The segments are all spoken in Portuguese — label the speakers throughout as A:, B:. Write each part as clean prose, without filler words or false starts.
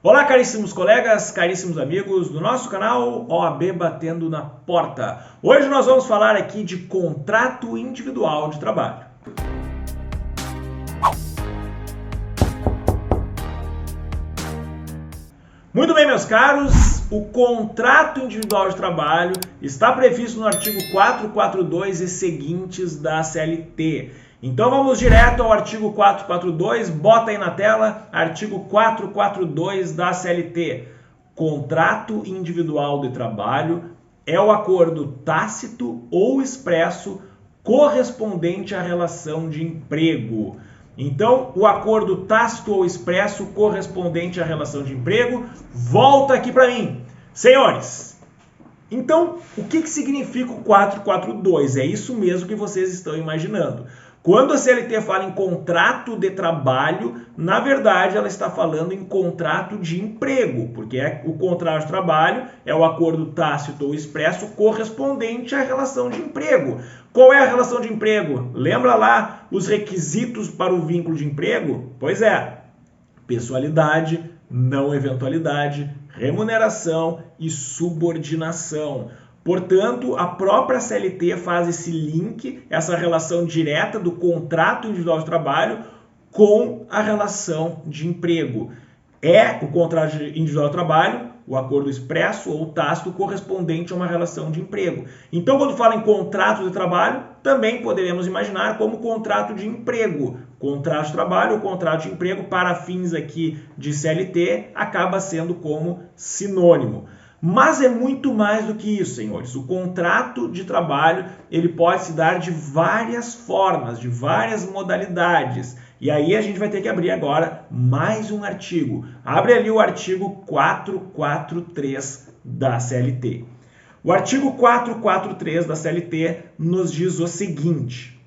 A: Olá, caríssimos colegas, caríssimos amigos do nosso canal OAB Batendo na Porta. Hoje nós vamos falar aqui de contrato individual de trabalho. Muito bem, meus caros, o contrato individual de trabalho está previsto no artigo 442 e seguintes da CLT. Então vamos direto ao artigo 442, bota aí na tela, artigo 442 da CLT. Contrato individual de trabalho é o acordo tácito ou expresso correspondente à relação de emprego. Então, o acordo tácito ou expresso correspondente à relação de emprego, volta aqui para mim. Senhores, então, o que significa o 442? É isso mesmo que vocês estão imaginando. Quando a CLT fala em contrato de trabalho, na verdade ela está falando em contrato de emprego, porque o contrato de trabalho é o acordo tácito ou expresso correspondente à relação de emprego. Qual é a relação de emprego? Lembra lá os requisitos para o vínculo de emprego? Pois é, pessoalidade, não eventualidade, remuneração e subordinação. Portanto, a própria CLT faz esse link, essa relação direta do contrato individual de trabalho com a relação de emprego. É o contrato individual de trabalho, o acordo expresso ou tácito correspondente a uma relação de emprego. Então, quando fala em contrato de trabalho, também poderemos imaginar como contrato de emprego. Contrato de trabalho ou contrato de emprego, para fins aqui de CLT, acaba sendo como sinônimo. Mas é muito mais do que isso, senhores. O contrato de trabalho ele pode se dar de várias formas, de várias modalidades. E aí a gente vai ter que abrir agora mais um artigo. Abre ali o artigo 443 da CLT. O artigo 443 da CLT nos diz o seguinte: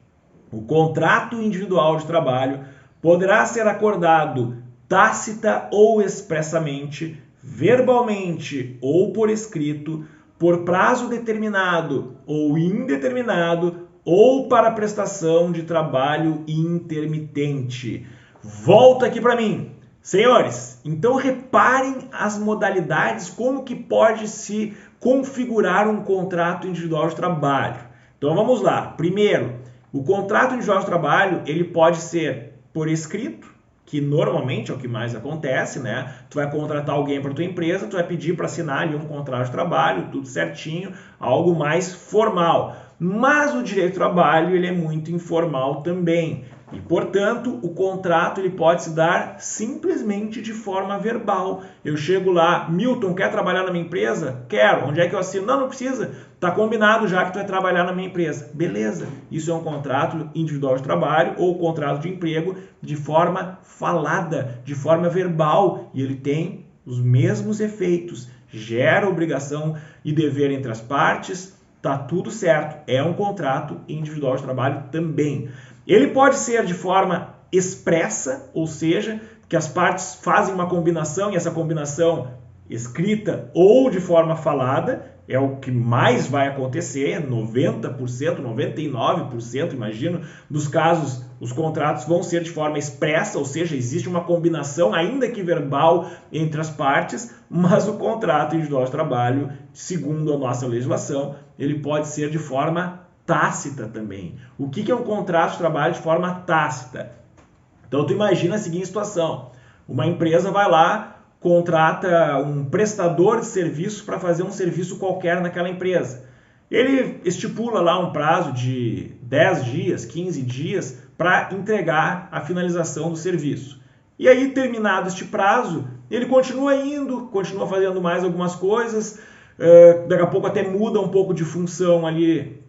A: o contrato individual de trabalho poderá ser acordado tácita ou expressamente, verbalmente ou por escrito, por prazo determinado ou indeterminado ou para prestação de trabalho intermitente. Volta aqui para mim. Senhores, então reparem as modalidades, como que pode se configurar um contrato individual de trabalho. Então vamos lá. Primeiro, o contrato individual de trabalho ele pode ser por escrito, que normalmente é o que mais acontece, né? Tu vai contratar alguém para tua empresa, tu vai pedir para assinar ali um contrato de trabalho, tudo certinho, algo mais formal. Mas o direito do trabalho ele é muito informal também. E, portanto, o contrato ele pode se dar simplesmente de forma verbal. Eu chego lá, Milton, quer trabalhar na minha empresa? Quero. Onde é que eu assino? Não precisa. Está combinado já que tu vai trabalhar na minha empresa. Beleza. Isso é um contrato individual de trabalho ou contrato de emprego de forma falada, de forma verbal. E ele tem os mesmos efeitos. Gera obrigação e dever entre as partes. Tá tudo certo. É um contrato individual de trabalho também. Ele pode ser de forma expressa, ou seja, que as partes fazem uma combinação e essa combinação escrita ou de forma falada, é o que mais vai acontecer, 90%, 99%, imagino, dos casos, os contratos vão ser de forma expressa, ou seja, existe uma combinação, ainda que verbal, entre as partes, mas o contrato individual de trabalho, segundo a nossa legislação, ele pode ser de forma tácita também. O que é um contrato de trabalho de forma tácita? Então, tu imagina a seguinte situação. Uma empresa vai lá, contrata um prestador de serviço para fazer um serviço qualquer naquela empresa. Ele estipula lá um prazo de 10 dias, 15 dias para entregar a finalização do serviço. E aí, terminado este prazo, ele continua indo, continua fazendo mais algumas coisas, daqui a pouco até muda um pouco de função ali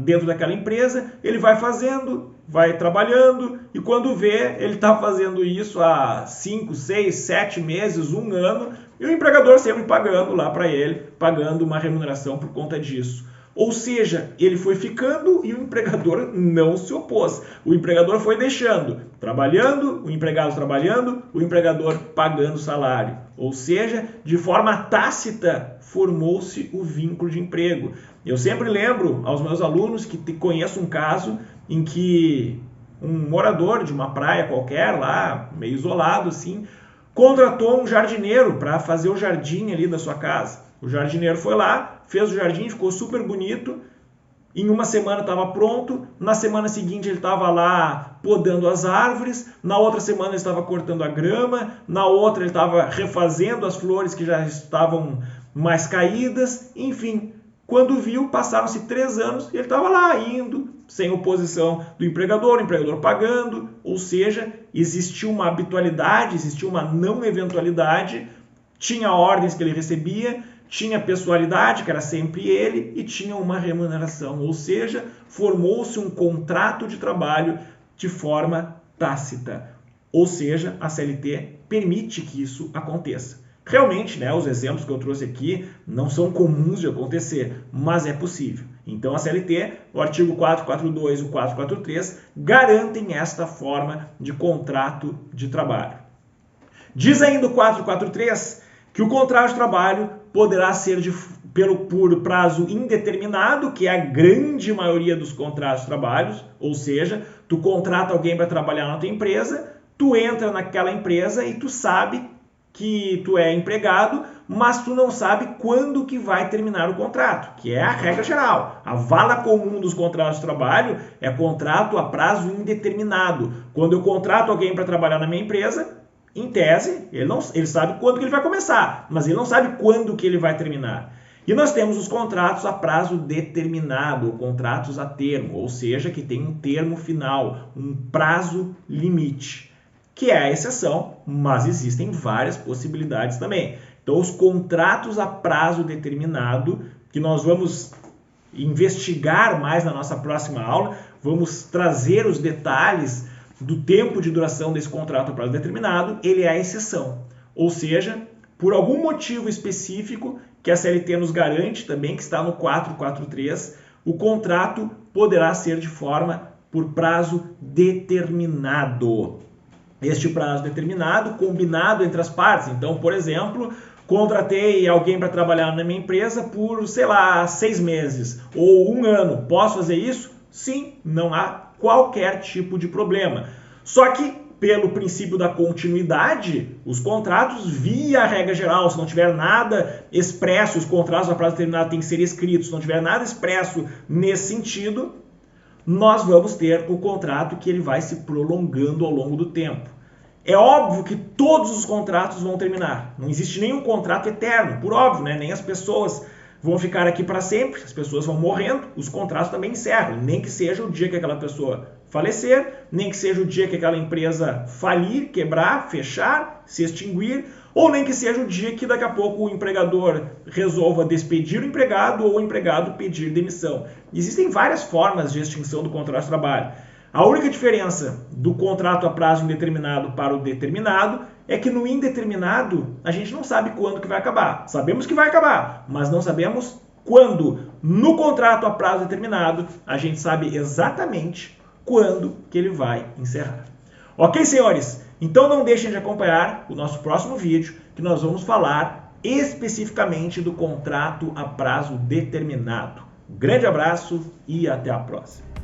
A: dentro daquela empresa, ele vai fazendo, vai trabalhando e quando vê, ele está fazendo isso há 5, 6, 7 meses, 1 ano e o empregador sempre pagando lá para ele, pagando uma remuneração por conta disso. Ou seja, ele foi ficando e o empregador não se opôs. O empregador foi deixando, trabalhando, o empregado trabalhando, o empregador pagando salário. Ou seja, de forma tácita, formou-se o vínculo de emprego. Eu sempre lembro aos meus alunos que conheço um caso em que um morador de uma praia qualquer lá, meio isolado assim, contratou um jardineiro para fazer o jardim ali da sua casa. O jardineiro foi lá, fez o jardim, ficou super bonito. Em uma semana estava pronto, na semana seguinte ele estava lá podando as árvores, na outra semana ele estava cortando a grama, na outra ele estava refazendo as flores que já estavam mais caídas, enfim. Quando viu, passaram-se 3 anos e ele estava lá indo, sem oposição do empregador, o empregador pagando, ou seja, existia uma habitualidade, existia uma não eventualidade, tinha ordens que ele recebia, tinha pessoalidade, que era sempre ele, e tinha uma remuneração, ou seja, formou-se um contrato de trabalho de forma tácita, ou seja, a CLT permite que isso aconteça. Realmente, né, os exemplos que eu trouxe aqui não são comuns de acontecer, mas é possível. Então a CLT, o artigo 442 e o 443 garantem esta forma de contrato de trabalho. Diz ainda o 443 que o contrato de trabalho poderá ser por prazo indeterminado, que é a grande maioria dos contratos de trabalho, ou seja, tu contrata alguém para trabalhar na tua empresa, tu entra naquela empresa e tu sabe que tu é empregado, mas tu não sabe quando que vai terminar o contrato, que é a regra geral. A vala comum dos contratos de trabalho é contrato a prazo indeterminado. Quando eu contrato alguém para trabalhar na minha empresa, em tese, ele sabe quando que ele vai começar, mas ele não sabe quando que ele vai terminar. E nós temos os contratos a prazo determinado, contratos a termo, ou seja, que tem um termo final, um prazo limite, que é a exceção, mas existem várias possibilidades também. Então, os contratos a prazo determinado, que nós vamos investigar mais na nossa próxima aula, vamos trazer os detalhes do tempo de duração desse contrato a prazo determinado, ele é a exceção. Ou seja, por algum motivo específico que a CLT nos garante também, que está no 443, o contrato poderá ser de forma por prazo determinado. Este prazo determinado, combinado entre as partes. Então, por exemplo, contratei alguém para trabalhar na minha empresa por, 6 meses ou 1 ano. Posso fazer isso? Sim, não há qualquer tipo de problema. Só que, pelo princípio da continuidade, os contratos, via regra geral, se não tiver nada expresso, os contratos a prazo determinado têm que ser escritos, se não tiver nada expresso nesse sentido, nós vamos ter o contrato que ele vai se prolongando ao longo do tempo. É óbvio que todos os contratos vão terminar. Não existe nenhum contrato eterno, por óbvio, né? Nem as pessoas vão ficar aqui para sempre, as pessoas vão morrendo, os contratos também encerram, nem que seja o dia que aquela pessoa falecer, nem que seja o dia que aquela empresa falir, quebrar, fechar, se extinguir, ou nem que seja o dia que daqui a pouco o empregador resolva despedir o empregado ou o empregado pedir demissão. Existem várias formas de extinção do contrato de trabalho. A única diferença do contrato a prazo indeterminado para o determinado é que no indeterminado a gente não sabe quando que vai acabar. Sabemos que vai acabar, mas não sabemos quando. No contrato a prazo determinado, a gente sabe exatamente quando que ele vai encerrar. Ok, senhores? Então não deixem de acompanhar o nosso próximo vídeo, que nós vamos falar especificamente do contrato a prazo determinado. Um grande abraço e até a próxima.